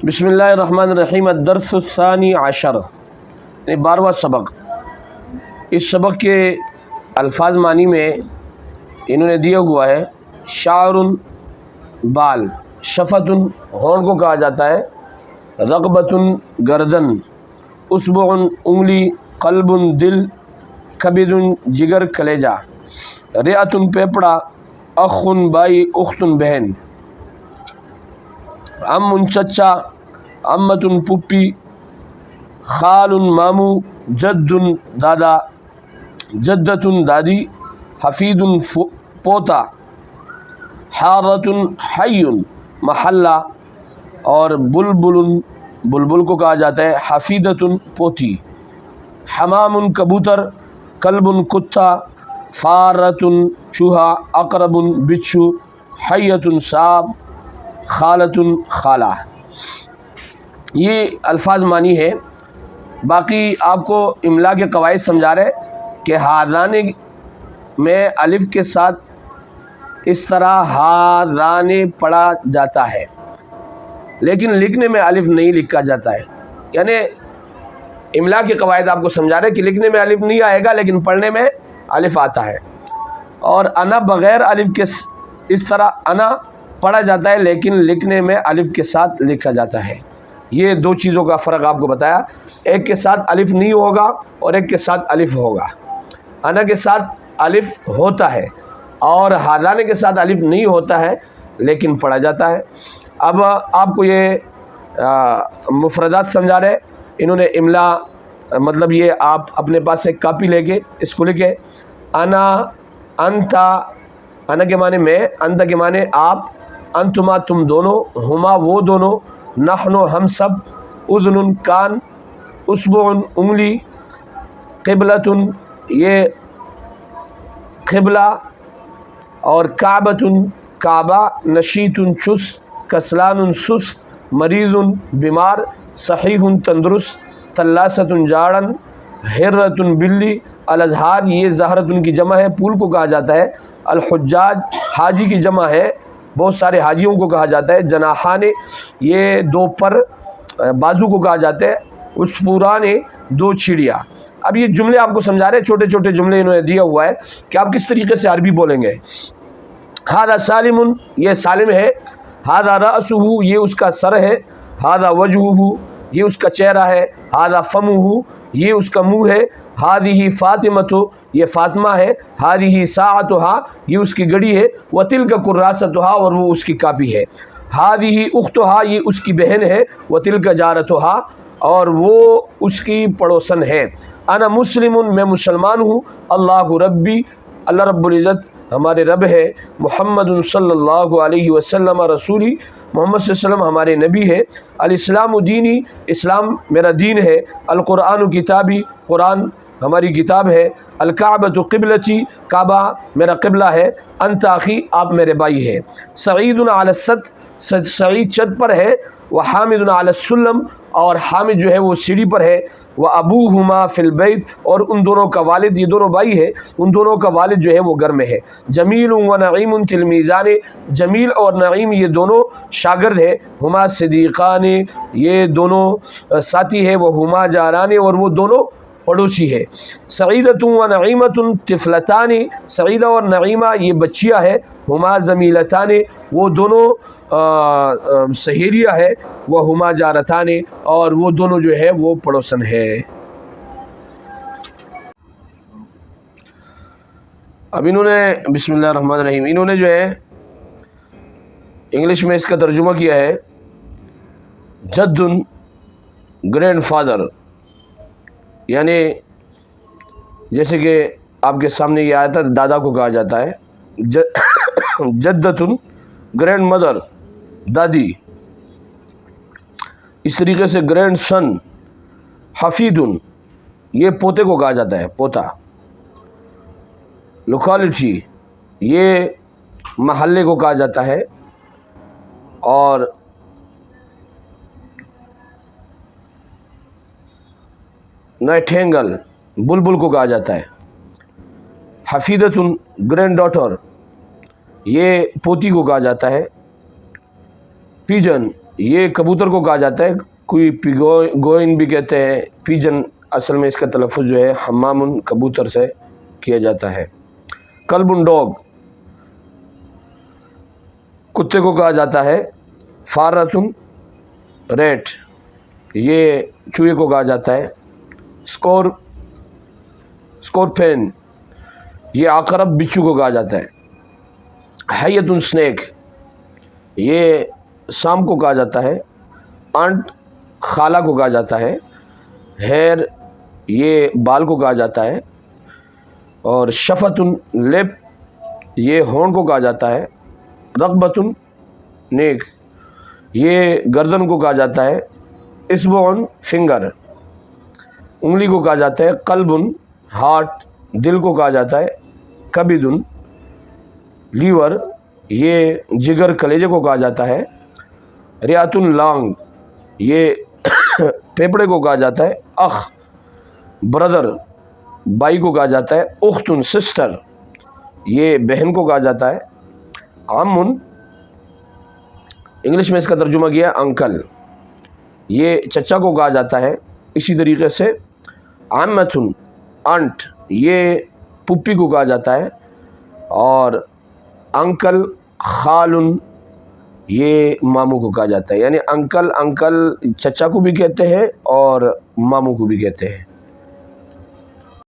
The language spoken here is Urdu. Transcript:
بسم اللہ الرحمن الرحیم الدرس الثانی عشر، 12واں سبق۔ اس سبق کے الفاظ معنی میں انہوں نے دیا ہوا ہے شعر بال، شفت ہونٹ کو کہا جاتا ہے، رغبت گردن، اصبع انگلی، قلب دل، کبد جگر کلیجہ، رئت پیپڑا، اخ بھائی، اخت بہن، ام چچا، امت پپی، خال مامو، جد دادا، جدت دادی، حفید پوتا، حارت حی محلہ، اور بلبل بلبل کو کہا جاتا ہے، حفیدت پوتی، حمام کبوتر، کلب کتا، فارت چوہا، اقرب بچھو، حیت سانپ، خالۃ خالہ۔ یہ الفاظ معنی ہے۔ باقی آپ کو املا کے قواعد سمجھا رہے کہ ہاذان میں الف کے ساتھ اس طرح ہاذان پڑھا جاتا ہے، لیکن لکھنے میں الف نہیں لکھا جاتا ہے۔ یعنی املا کے قواعد آپ کو سمجھا رہے کہ لکھنے میں الف نہیں آئے گا لیکن پڑھنے میں الف آتا ہے۔ اور انا بغیر الف کے اس طرح انا پڑھا جاتا ہے لیکن لکھنے میں الف کے ساتھ لکھا جاتا ہے۔ یہ دو چیزوں کا فرق آپ کو بتایا، ایک کے ساتھ الف نہیں ہوگا اور ایک کے ساتھ الف ہوگا۔ انا کے ساتھ الف ہوتا ہے اور ہاذان کے ساتھ الف نہیں ہوتا ہے لیکن پڑھا جاتا ہے۔ اب آپ کو یہ مفردات سمجھا رہے، انہوں نے املا مطلب یہ آپ اپنے پاس ایک کاپی لے کے اس کو لکھے، انا، انتا، انا کے معنی میں، انتا کے معنی آپ، انتما تم دونوں، ہما وہ دونوں، نحنو ہم سب، اذن کان، اصبع انگلی، قبلۃ یہ قبلہ، اور کعبۃ کعبہ، نشیط چست، کسلان سست، مریض بیمار، صحیح تندرست، تلاست جاڑن، حرۃ بلی، الازہار یہ زہرۃ کی جمع ہے، پھول کو کہا جاتا ہے، الحجاج حاجی کی جمع ہے، بہت سارے حاجیوں کو کہا جاتا ہے، جناحان یہ دو پر بازو کو کہا جاتا ہے، عصفوران دو چڑیا۔ اب یہ جملے آپ کو سمجھا رہے ہیں، چھوٹے چھوٹے جملے انہوں نے دیا ہوا ہے کہ آپ کس طریقے سے عربی بولیں گے۔ ھذا سالم یہ سالم ہے، ھذا رأسہ یہ اس کا سر ہے، ھذا وجہہ یہ اس کا چہرہ ہے، ھذا فمہ یہ اس کا منہ ہے، ھذہ فاطمۃ یہ فاطمہ ہے، ھذہ ساعتھا یہ اس کی گھڑی ہے، وتلک کراستھا اور وہ اس کی کاپی ہے، ھذہ اختھا یہ اس کی بہن ہے، وتلک جارتھا اور وہ اس کی پڑوسن ہے، انا مسلم میں مسلمان ہوں، اللہ ربی اللہ رب العزت ہمارے رب ہے، محمد صلی اللہ علیہ وسلم رسولی محمد صلی اللہ علیہ وسلم ہمارے نبی ہے، الاسلام دینی اسلام میرا دین ہے، القرآن کتابی قرآن ہماری کتاب ہے، الکعبۃ قبلتی کعبہ میرا قبلہ ہے، انت اخی آپ میرے بھائی ہے، سعید علی السطح سعید چھت پر ہے، وحامد علی السلم اور حامد جو ہے وہ سیڑھی پر ہے، وابوہما فی البیت اور ان دونوں کا والد یہ دونوں بھائی ہے، ان دونوں کا والد جو ہے وہ گھر میں ہے، جمیل و نعیم تلمیذان جمیل اور نعیم یہ دونوں شاگرد ہے، ہما صدیقان یہ دونوں ساتھی ہے، وہ ہما جاران اور وہ دونوں پڑوسی ہے، سعیدۃ و نعیمۃ طفلتان سعیدہ اور نعیمہ یہ بچیاں ہے، ہما زمیلتان وہ دونوں سہیلیاں ہے، وہ ہما جارتان اور وہ دونوں جو ہے وہ پڑوسن ہے۔ اب انہوں نے بسم اللہ الرحمن الرحیم انہوں نے جو ہے انگلش میں اس کا ترجمہ کیا ہے جد گرینڈ فادر، یعنی جیسے کہ آپ کے سامنے یہ آیا تھا دادا کو کہا جاتا ہے، جدت گرینڈ مدر دادی، اس طریقے سے گرینڈ سن، حفید یہ پوتے کو کہا جاتا ہے پوتا، لوکالٹی یہ محلے کو کہا جاتا ہے، اور نائٹینگل بلبل کو کہا جاتا ہے، حفیدۃ گرینڈ ڈاٹر یہ پوتی کو کہا جاتا ہے، پیجن یہ کبوتر کو کہا جاتا ہے، کوئی گوئن بھی کہتے ہیں، پیجن اصل میں اس کا تلفظ جو ہے حمام کبوتر سے کیا جاتا ہے۔ کلب ڈاگ، کتے کو کہا جاتا ہے۔ فارتن ریٹ، یہ چوہے کو کہا جاتا ہے۔ اسکورپین، یہ عقرب بچھو کو کہا جاتا ہے۔ حیۃ سنیک، یہ سام کو کہا جاتا ہے۔ انٹ، خالہ کو کہا جاتا ہے۔ ہیر، یہ بال کو کہا جاتا ہے۔ اور شفتن لپ، یہ ہونٹ کو کہا جاتا ہے۔ رغبتن نیک، یہ گردن کو کہا جاتا ہے۔ اسبعن فنگر، انگلی کو کہا جاتا ہے۔ قلبن ہارٹ، دل کو کہا جاتا ہے۔ کبدن لیور، یہ جگر کلیجے کو کہا جاتا ہے۔ ریاتن لانگ، یہ پھیپھڑے کو کہا جاتا ہے۔ اخ بردر، بھائی کو کہا جاتا ہے۔ اختن سسٹر، یہ بہن کو کہا جاتا ہے۔ عمن، انگلش میں اس کا ترجمہ کیا ہے انکل، یہ چچا کو کہا جاتا ہے۔ اسی طریقے سے عمتن انٹ، یہ پھپھی کو کہا جاتا ہے۔ اور انکل خالن، یہ ماموں کو کہا جاتا ہے۔ یعنی انکل چچا کو بھی کہتے ہیں اور ماموں کو بھی کہتے ہیں۔